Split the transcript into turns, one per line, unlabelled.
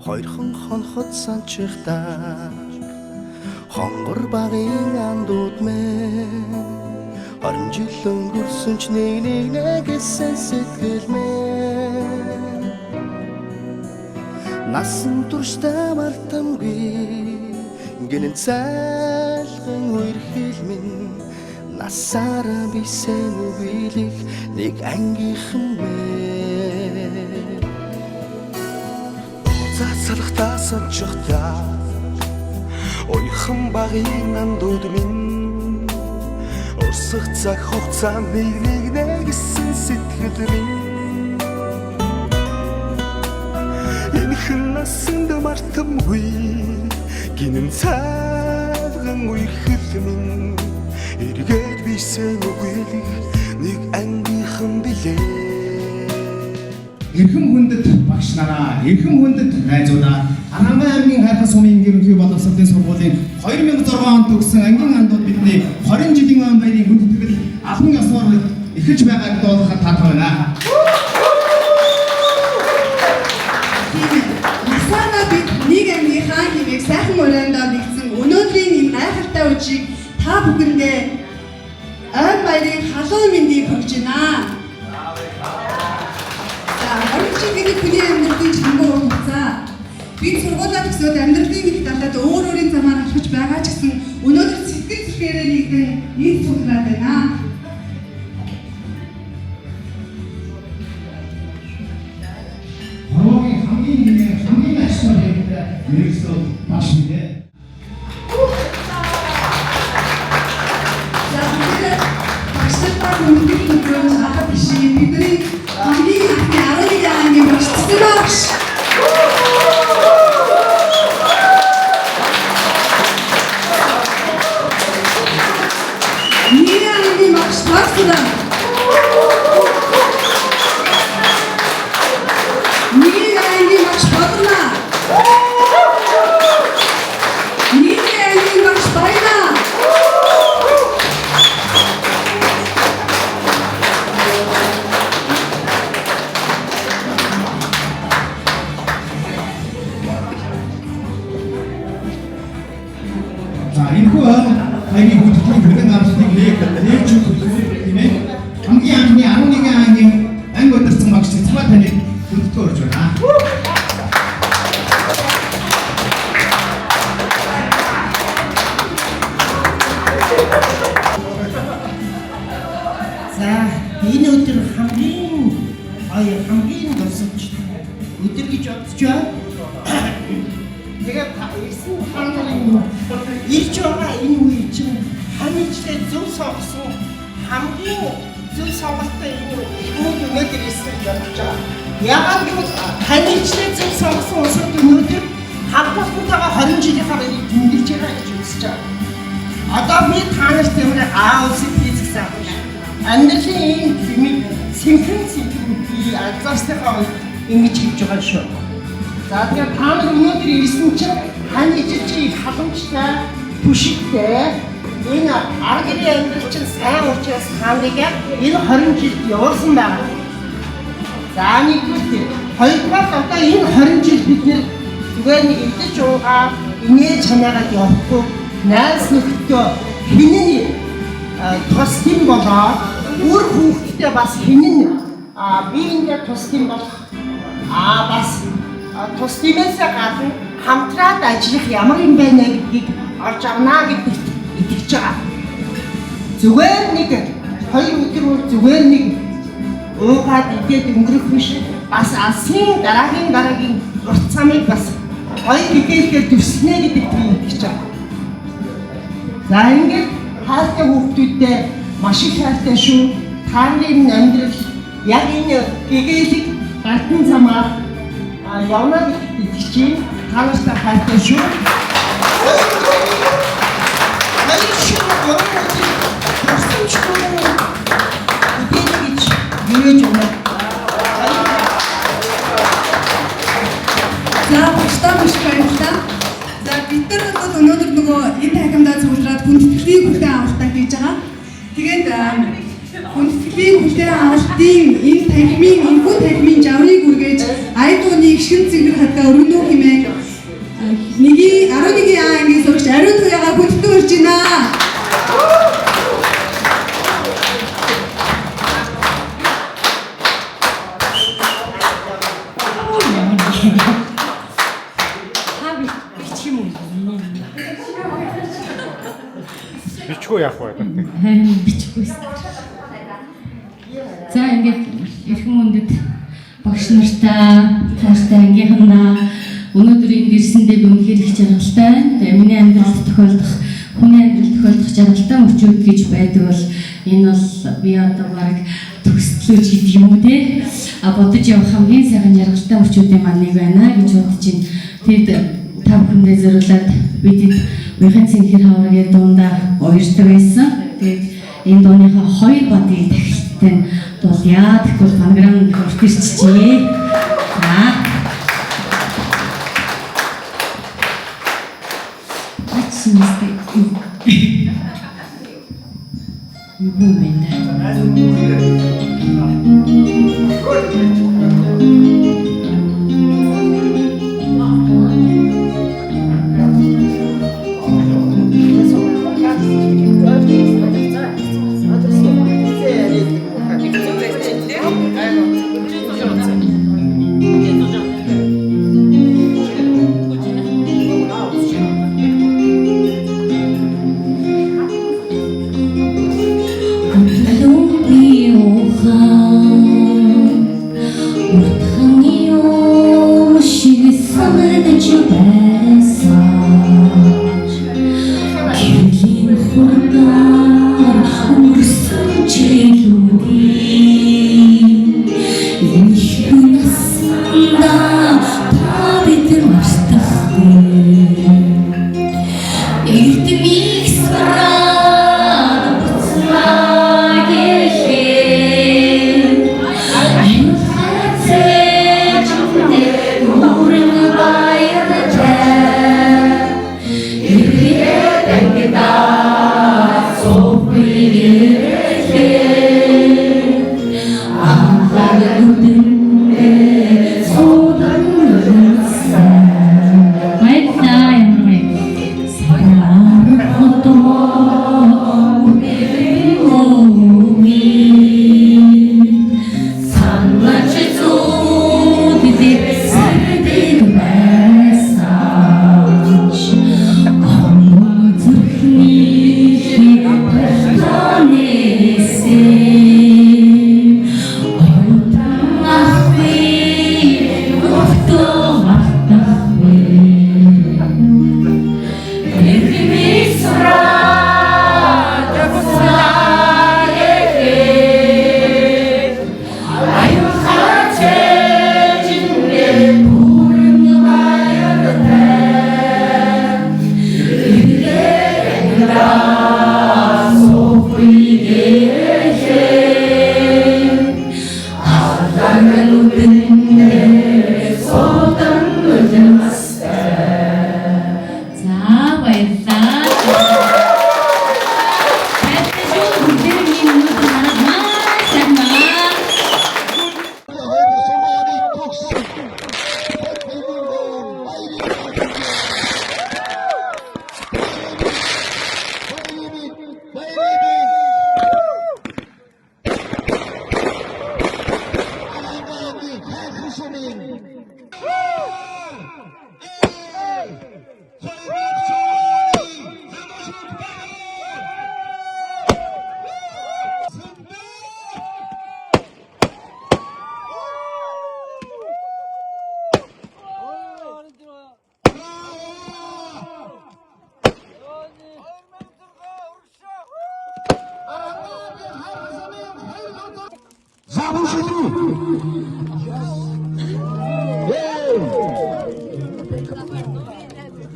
Хоёрхан хонхот санчихдаа хонгор багын андууд мэн 20 жил өнгөрсөн ч нэг гэсэн сэтгэл мэн насан туршдаа мартамгүй гинэн цайлган үерхэл минь насаараа бисен үгийлэх нэг ангийнхан мэн цацалхтаа санчихдаа ойхон багын андууд минь урсах цаг хугацаа нэг гэсэн сэтгэл минь энэхэн насанд мартамгүй гинэн цайлган үерхэл минь эргээд бисен үгийлэх нэг ангийнхан билээ
Эрхэм хүндэт багш нараа, эрхэм хүндэт найзуудаа, Харанхуй аймгийн Хайрхан сумын ерөнхий боловсролын сургуулийн 2006 онд төгссөн ангийн андууд бидний 20 жилийн ан баярын хүндэтгэл албан ёсоор эхэлж байгааг дуулахад таатай байна.
Насаараа бид нэг ангийнхаа хэмээх сайхан өрөөндөө нэгдсэн өнөөдрийн энэ гайхалтай өдрийг та бүхэндээ ан баярын халуун мэндийг хүргэж байна. Орчигний хүний амьдралын чанга хугацаа бид сургуулаа төгсөөд амьдралын их талаад өөрийн замаар алхаж байгаа ч гэсэн өнөөдөр сэтгэл зүрхээрээ нэгдэн нийт суулгаад байна.
Хорвогийн хамгийн ашигтай нэгсэл багш нэ.
Багштай хүндэтгэл өгөөж ахад бишээ бидний хамгийн анхны 11 ангийн багш багш. Нэрийн багш багсдаа. Нэрийн багш багнаа. Нэрийн багш баянаа.
Энэхүү аймгийн хүндэтгэлийн бэлэн амлалтыг нээж өгөх тийм ээ. Хамгийн анхны 11 ангийн анги удирдсан багш Цэцмаа таныг хүндэтгэж орж байна.
За энэ өдөр хамгийн дурсамжтай өдөр гэж бодож байна. Тэгээд ирсэн хангалын ирж байгаа энэ үе чинь хамижлээ зөв сонгосон хамгийн зөв сонголттой энэ өнөөдөр ирсэн гэж бодож байгаа. Яагаад гэвэл хамижлээ зөв сонгосон улсууд өнөөдөр хамтлагтайгаа 20 жилийнхаа баярыг тэмдэглэж байгаа гэж үзэж байгаа. Одоо би та нарт юмраа аавсыг хийчихсэн байна. Амьдралын ийм хэмиг синхрон би азарстайгаа ингэж хийж байгаа шүү. За тэгээд та нар өнөөдөр ирсэн чинь хань ижиж халамжтай түшигтэй энэ арга гэрийн амьдрал чинь сайн учраас хааныг энэ 20 жил явуулсан байгаа. За нэгдүгээр хоёрдугаар одоо энэ 20 жил бид нэр зүгээр нэг идэж уугаа инээж ханаагаад явахгүй найз нөхдөд хинэн тус тийм болоо үр хүүхдтэй бас хинэн биеиндээ тус тийм болох бас тус тиймээсээ гадна хамтраад ажиллах ямар юм байна гэдгийг олж авнаа гэдэгт итгэж байгаа. Зүгээр нэг 2 өдөр зүгээр нэг уугаад идээд өнгөрөх биш бас алсын дараагийн урт замыг бас хоёр хичээлээр төвснэ гэдэгт би итгэж байгаа. За ингээд хайртай хүүхдүүдтэй маш их хайртай шүү. Таарын амьдрал яг энэ гэгээлэг гартан замаар явна гэдэгт итгэж байна. Та нартай хайртай шүү.
За багштай маш баярлалаа. За бид нар бол өнөөдөр нөгөө энэ тахимдаа цуглараад хүндэтгэлийн хүрээ авалтаа хийж байгаа. Тэгээд Үндэтгэлийн хүлээн авалтын энэ танхимын энэхүү танхимын жаврыг үргэж айдууны гişгэн цэгэр хадгаа өргөнөө хэмээн 11 ангийн сурагч ариун туяагаа хөдөлгөөн өрж байна.
Бичгүү яах вэ?
Харин бичихгүй. За ингээд эрхэм хүндэт багш нартаа, тааштай ангийнхандаа өнөөдөр энд ирсэндээ би үнэхээр их жаргалтай. Тэгээ миний амьдралд тохиолдох, хүний амьдралд тохиолдох жаргалтай мөчүүд гэж байдаг бол энэ бол би одоо баг төгсдлөөж гэдэг юм уу те. Бодож явах хамгийн сайхан жаргалтай мөчүүдийн маань нэг байна гэж бодож байна. Тэгэд та бүхэндээ зориулаад бидэд Уяхан цэнхэр хаврын дундаа уярдаг байсан. Тэгээд энэ дууныхаа хоёр бадыг тахилттай нь дуулъя. Тэгвэл фонограм хүрт ирчихье.
Zabushiki.